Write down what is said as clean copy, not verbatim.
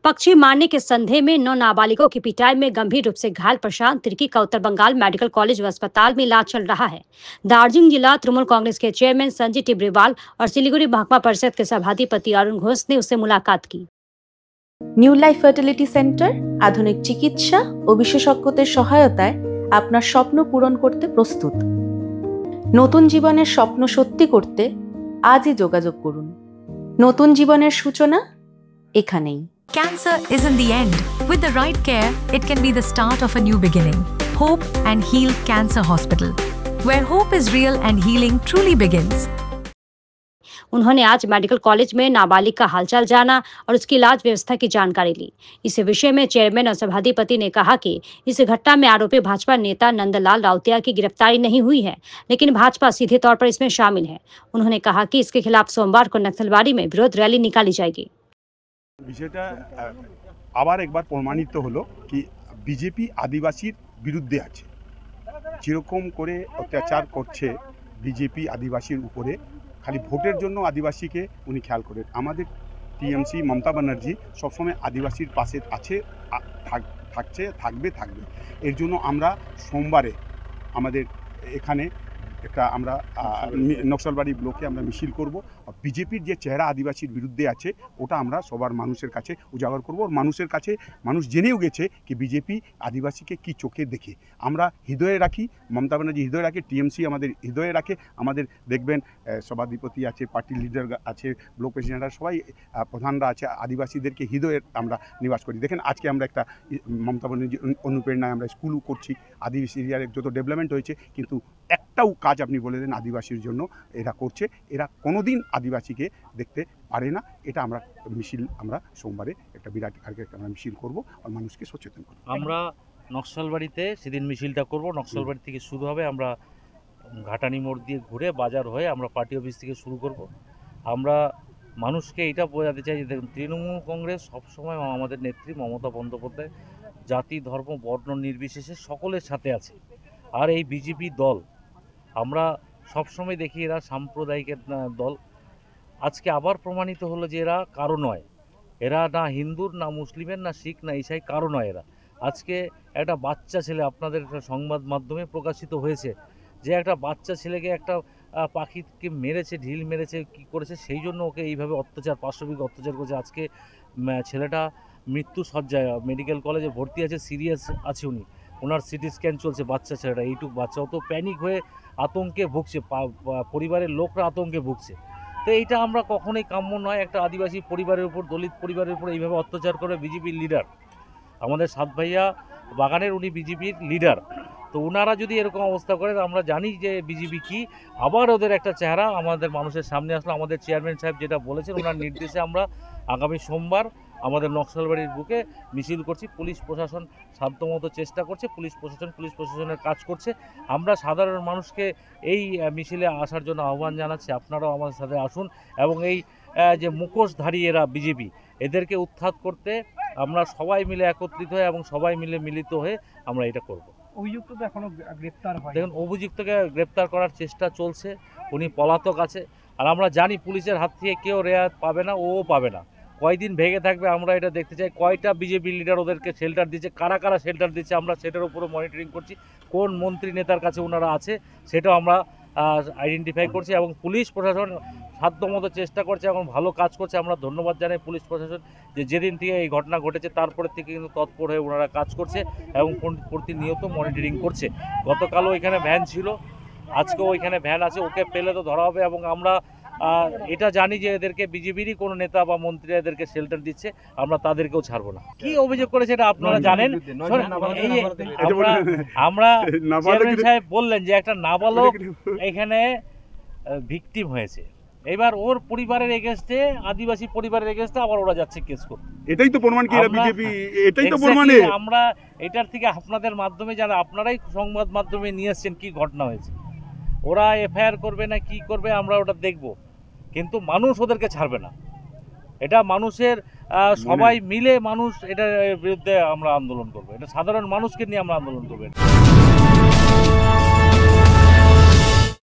पक्षी मारने के संदेह में 9 नाबालिगों की पिटाई में गंभीर रूप से घायल प्रशांत तिर्की का उत्तर बंगाल मेडिकल कॉलेज व अस्पताल में इलाज चल रहा है। दार्जिलिंग जिला तृणमूल कांग्रेस के चेयरमैन संजय टिब्रीवाल और सिलीगुड़ी महकमा परिषद के सभाधिपति अरुण घोष ने उससे मुलाकात की। নিউ লাইফ ফার্টিলিটি সেন্টার আধুনিক চিকিৎসা ও বিশেষজ্ঞদের সহায়তায় আপনার স্বপ্ন পূরণ করতে প্রস্তুত। নতুন জীবনের স্বপ্ন সত্যি করতে আজই যোগাযোগ করুন। নতুন জীবনের সূচনা এখানেই। Cancer isn't the end. With the right care, it can be the start of a new beginning. Hope and Heal Cancer Hospital, where hope is real and healing truly begins. उन्होंने आज मेडिकल कॉलेज में नाबालिग का हालचाल जाना और उसकी इलाज व्यवस्था की जानकारी ली। इस विषय में चेयरमैन और सभाधिपति ने कहा कि इस घटना में आरोपी भाजपा नेता नंदलाल राउतिया की गिरफ्तारी नहीं हुई है, लेकिन भाजपा सीधे तौर पर इसमें शामिल है। उन्होंने कहा कि इसके खिलाफ सोमवार को नक्सलबाड़ी में विरोध रैली निकाली जाएगी। বিষয়টা আবার একবার প্রমাণিত হলো কি বিজেপি আদিবাসীর বিরুদ্ধে আছে। যেরকম করে অত্যাচার করছে বিজেপি আদিবাসীর উপরে, খালি ভোটের জন্য আদিবাসীকে উনি খেয়াল করেন। আমাদের টিএমসি মমতা ব্যানার্জি সবসময় আদিবাসীর পাশে আছে, থাকবে। এর জন্য আমরা সোমবারে আমাদের এখানে একটা আমরা নকশালবাড়ি ব্লকে আমরা মিছিল করব। বিজেপির যে চেহারা আদিবাসীর বিরুদ্ধে আছে ওটা আমরা সবার মানুষের কাছে উজাগর করব। মানুষের কাছে মানুষ জেনেও গেছে কি বিজেপি আদিবাসীকে কি চোখে দেখে। আমরা হৃদয়ে রাখি, মমতা ব্যানার্জি হৃদয়ে রাখে, টিএমসি আমাদের হৃদয়ে রাখে। আমাদের দেখবেন সভাধিপতি আছে, পার্টি লিডার আছে, ব্লক প্রেসিডেন্টরা সবাই প্রধানরা আছে, আদিবাসীদেরকে হৃদয়ে আমরা নিবাস করি। দেখেন আজকে আমরা একটা মমতা ব্যানার্জি অনুপ্রেরণায় আমরা স্কুলও করছি, আদিবাসী এরিয়ার যত ডেভেলপমেন্ট হয়েছে, কিন্তু একটাও কাজ আপনি বলে দেন আদিবাসীর জন্য এরা করছে। এরা কোনোদিন আদিবাসীকে দেখতে পারে না। এটা আমরা মিছিল আমরা সোমবারে একটা বিরাট আকারে আমরা মিছিল করব আর মানুষকে সচেতন করব। আমরা নকশালবাড়িতে সেদিন মিছিলটা করব। নকশালবাড়ি থেকে শুরু হবে, আমরা ঘাটানি মোড় দিয়ে ঘুরে বাজার হয়ে আমরা পার্টি অফিস থেকে শুরু করব। আমরা মানুষকে এটা বোঝাতে চাই যে দেখুন, তৃণমূল কংগ্রেস সবসময় আমাদের নেত্রী মমতা বন্দ্যোপাধ্যায় জাতি ধর্ম বর্ণ নির্বিশেষে সকলের সাথে আছে। আর এই বিজেপি দল আমরা সবসময় দেখি এরা সাম্প্রদায়িকের দল। আজকে আবার প্রমাণিত হলো যে এরা কারো নয়। এরা না হিন্দুর, না মুসলিমের, না শিখ, না ইসাই, কারো নয় এরা। আজকে একটা বাচ্চা ছেলে, আপনাদের সংবাদ মাধ্যমে প্রকাশিত হয়েছে যে একটা বাচ্চা ছেলেকে একটা পাখিকে মেরেছে, ঢিল মেরেছে, কি করেছে, সেই জন্য ওকে এইভাবে অত্যাচার, পাশবিক অত্যাচার করেছে। আজকে ছেলেটা মৃত্যু সজ্জায় মেডিকেল কলেজে ভর্তি আছে, সিরিয়াস আছে উনি, ওনার সিটি স্ক্যান চলছে। বাচ্চা ছেলেটা, এইটুকু বাচ্চা, ও তো প্যানিক হয়ে আতঙ্কে ভুগছে, পরিবারের লোকরা আতঙ্কে ভুগছে। তো এইটা আমরা কখনোই কাম্য নয়। একটা আদিবাসী পরিবারের উপর, দলিত পরিবারের উপর এইভাবে অত্যাচার করে বিজেপির লিডার, আমাদের সাত ভাইয়া বাগানের উনি বিজেপির লিডার। তো ওনারা যদি এরকম অবস্থা করে, আমরা জানি যে বিজেপি কি, আবার ওদের একটা চেহারা আমাদের মানুষের সামনে আসলো। আমাদের চেয়ারম্যান সাহেব যেটা বলেছেন, ওনার নির্দেশে আমরা আগামী সোমবার আমাদের নকশালবাড়ির বুকে মিছিল করছি। পুলিশ প্রশাসন সাধ্যমতো চেষ্টা করছে, পুলিশ প্রশাসনের কাজ করছে। আমরা সাধারণ মানুষকে এই মিছিলে আসার জন্য আহ্বান জানাচ্ছি, আপনারাও আমাদের সাথে আসুন এবং এই যে মুখোশধারী এরা বিজেপি, এদেরকে উৎখাত করতে আমরা সবাই মিলে একত্রিত হয়ে এবং সবাই মিলে মিলিত হয়ে আমরা এটা করব। অভিযুক্ত তো এখনো গ্রেপ্তার হয়। দেখুন, অভিযুক্তকে গ্রেপ্তার করার চেষ্টা চলছে, উনি পলাতক আছে। আর আমরা জানি পুলিশের হাত থেকে কেউ রেহাই পাবে না, ও পাবে না। কয়দিন ভেগে থাকবে আমরা এটা দেখতে চাই। কয়টা বিজেপি লিডার ওদেরকে শেল্টার দিচ্ছে, কারা কারা শেল্টার দিচ্ছে, আমরা সেটার উপরে মনিটরিং করছি। কোন মন্ত্রী নেতার কাছে ওনারা আছে সেটাও আমরা আইডেন্টিফাই করছি এবং পুলিশ প্রশাসন সাধ্যমতো চেষ্টা করছে এবং ভালো কাজ করছে। আমরা ধন্যবাদ জানাই পুলিশ প্রশাসন যে যেদিন থেকে এই ঘটনা ঘটেছে তারপরে থেকে কিন্তু তৎপর হয়ে ওনারা কাজ করছে এবং প্রতিনিয়ত মনিটরিং করছে। গতকালও এখানে ভ্যান ছিল, আজকেও ওইখানে ভ্যান আছে, ওকে পেলে তো ধরা হবে। এবং আমরা এটা জানি যে এদেরকে বিজেপিরই কোনো নেতা বা মন্ত্রী এদেরকে শেল্টার দিচ্ছে, আমরা তাদেরকেও ছাড়বো না। কি অভিযোগ করেছে এটা আপনারা জানেন। আমরা চেয়ারম্যান সাহেব বললেন যে একটা নাবালক এখানে ভিকটিম হয়েছে, এবার ওর পরিবারের এগেইনস্টে, আদিবাসী পরিবারের এগেইনস্টে আবার ওরা যাচ্ছে কেস করতে। এটাই তো প্রমাণ কি এরা বিজেপি, এটাই তো প্রমাণ। আমরা এটার থেকে আপনাদের মাধ্যমে জানা, আপনারাই সংবাদ মাধ্যমে নিয়ে আসছেন কি ঘটনা হয়েছে। ওরা এফআইআর করবে না কি করবে আমরা ওটা দেখব, কিন্তু মানুষ ওদেরকে ছাড়বে না। এটা মানুষের সবাই মিলে মানুষ এটার বিরুদ্ধে আমরা আন্দোলন করবো। এটা সাধারণ মানুষকে নিয়ে আমরা আন্দোলন করবো।